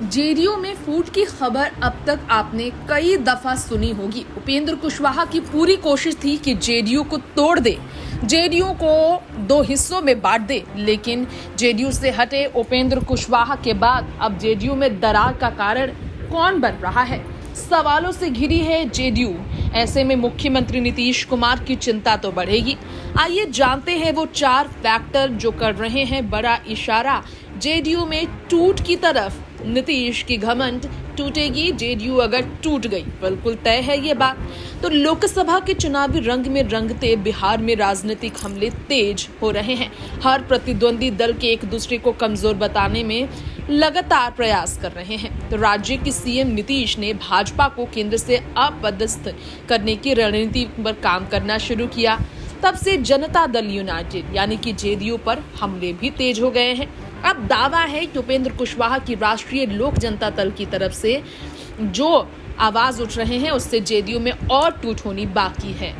JDU में फूट की खबर अब तक आपने कई दफा सुनी होगी। उपेंद्र कुशवाहा की पूरी कोशिश थी कि जेडीयू को तोड़ दे, जेडीयू को दो हिस्सों में बांट दे, लेकिन जेडीयू से हटे उपेंद्र कुशवाहा के बाद अब जेडीयू में दरार का कारण कौन बन रहा है? सवालों से घिरी है जेडीयू। ऐसे में मुख्यमंत्री नीतीश कुमार की चिंता तो बढ़ेगी। आइए जानते हैं वो 4 फैक्टर जो कर रहे हैं बड़ा इशारा जेडीयू में टूट की तरफ। नीतीश की घमंड टूटेगी, जेडीयू अगर टूट गई, बिल्कुल तय है ये बात। तो लोकसभा के चुनावी रंग में रंगते बिहार में राजनीतिक हमले तेज हो रहे हैं। हर प्रतिद्वंदी दल के एक दूसरे को कमजोर बताने में लगातार प्रयास कर रहे हैं। तो राज्य की सीएम नीतीश ने भाजपा को केंद्र से अपदस्थ करने की रणनीति पर काम करना शुरू किया। तब से जनता दल यूनाइटेड यानी कि जेडीयू पर हमले भी तेज हो गए हैं। अब दावा है कि उपेंद्र कुशवाहा की राष्ट्रीय लोक जनता दल की तरफ से जो आवाज उठ रहे हैं उससे जेडीयू में और टूट होनी बाकी है।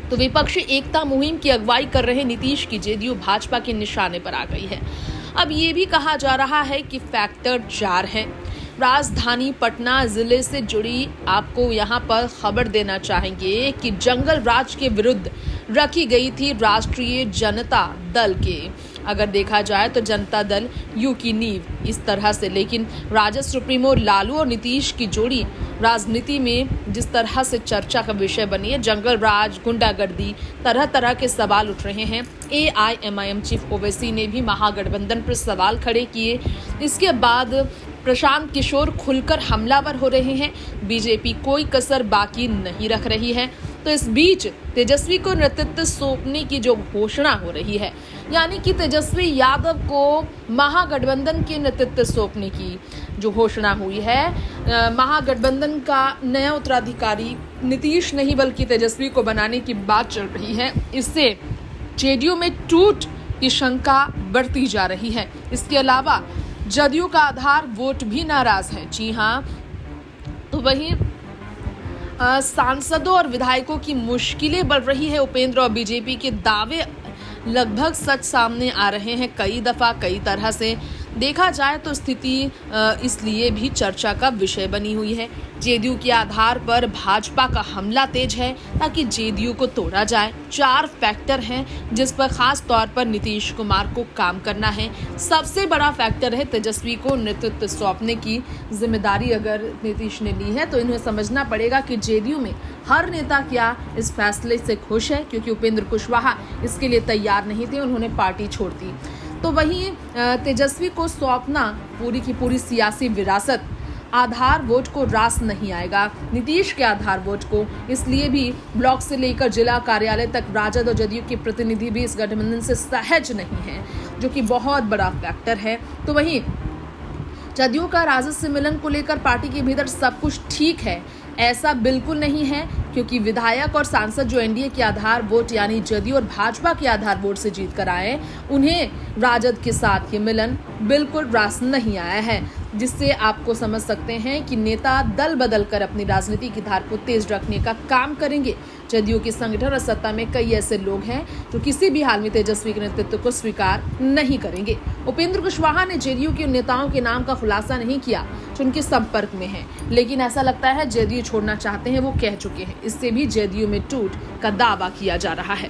तो विपक्षी एकता मुहिम की अगुवाई कर रहे नीतीश की जेडीयू भाजपा के निशाने पर आ गई है। अब ये भी कहा जा रहा है कि फैक्टर 4 है। राजधानी पटना जिले से जुड़ी आपको यहाँ पर खबर देना चाहेंगे कि जंगल राज के विरुद्ध रखी गई थी राष्ट्रीय जनता दल के, अगर देखा जाए तो जनता दल यू की नींव इस तरह से, लेकिन राजद सुप्रीमो लालू और नीतीश की जोड़ी राजनीति में जिस तरह से चर्चा का विषय बनी है, जंगल राज, गुंडागर्दी, तरह तरह के सवाल उठ रहे हैं। एआईएमआईएम चीफ ओवैसी ने भी महागठबंधन पर सवाल खड़े किए। इसके बाद प्रशांत किशोर खुलकर हमलावर हो रहे हैं। बीजेपी कोई कसर बाकी नहीं रख रही है। तो इस बीच तेजस्वी को नेतृत्व सौंपने की जो घोषणा हो रही है, यानी कि तेजस्वी यादव को महागठबंधन के नेतृत्व सौंपने की जो घोषणा हुई है, महागठबंधन का नया उत्तराधिकारी नीतीश नहीं बल्कि तेजस्वी को बनाने की बात चल रही है। इससे जेडीयू में टूट की शंका बढ़ती जा रही है। इसके अलावा जदयू का आधार वोट भी नाराज है। जी हाँ, तो वहीं सांसदों और विधायकों की मुश्किलें बढ़ रही है। उपेंद्र और बीजेपी के दावे लगभग सच सामने आ रहे हैं कई दफा, कई तरह से देखा जाए तो स्थिति इसलिए भी चर्चा का विषय बनी हुई है। जेडीयू के आधार पर भाजपा का हमला तेज है ताकि जेडीयू को तोड़ा जाए। 4 फैक्टर हैं जिस पर खास तौर पर नीतीश कुमार को काम करना है। सबसे बड़ा फैक्टर है तेजस्वी को नेतृत्व सौंपने की जिम्मेदारी अगर नीतीश ने ली है तो इन्हें समझना पड़ेगा कि जेडीयू में हर नेता क्या इस फैसले से खुश है, क्योंकि उपेंद्र कुशवाहा इसके लिए तैयार नहीं थे, उन्होंने पार्टी छोड़ दी। तो वहीं तेजस्वी को सौंपना पूरी की पूरी सियासी विरासत, आधार वोट को रास नहीं आएगा नीतीश के आधार वोट को। इसलिए भी ब्लॉक से लेकर जिला कार्यालय तक राजद और जदयू के प्रतिनिधि भी इस गठबंधन से सहज नहीं है, जो कि बहुत बड़ा फैक्टर है। तो वहीं जदयू का राजद से मिलन को लेकर पार्टी के भीतर सब कुछ ठीक है, ऐसा बिल्कुल नहीं है, क्योंकि विधायक और सांसद जो एनडीए के आधार वोट यानी जदयू और भाजपा के आधार वोट से जीत कर आए, उन्हें राजद के साथ ये मिलन बिल्कुल रास नहीं आया है, जिससे आपको समझ सकते हैं कि नेता दल बदल कर अपनी राजनीति की धार को तेज रखने का काम करेंगे। जदयू के संगठन और सत्ता में कई ऐसे लोग हैं जो किसी भी हाल में तेजस्वी के नेतृत्व को स्वीकार नहीं करेंगे। उपेंद्र कुशवाहा ने जेडीयू के नेताओं के नाम का खुलासा नहीं किया जो उनके संपर्क में हैं, लेकिन ऐसा लगता है जेडीयू छोड़ना चाहते हैं, वो कह चुके हैं। इससे भी जेडीयू में टूट का दावा किया जा रहा है।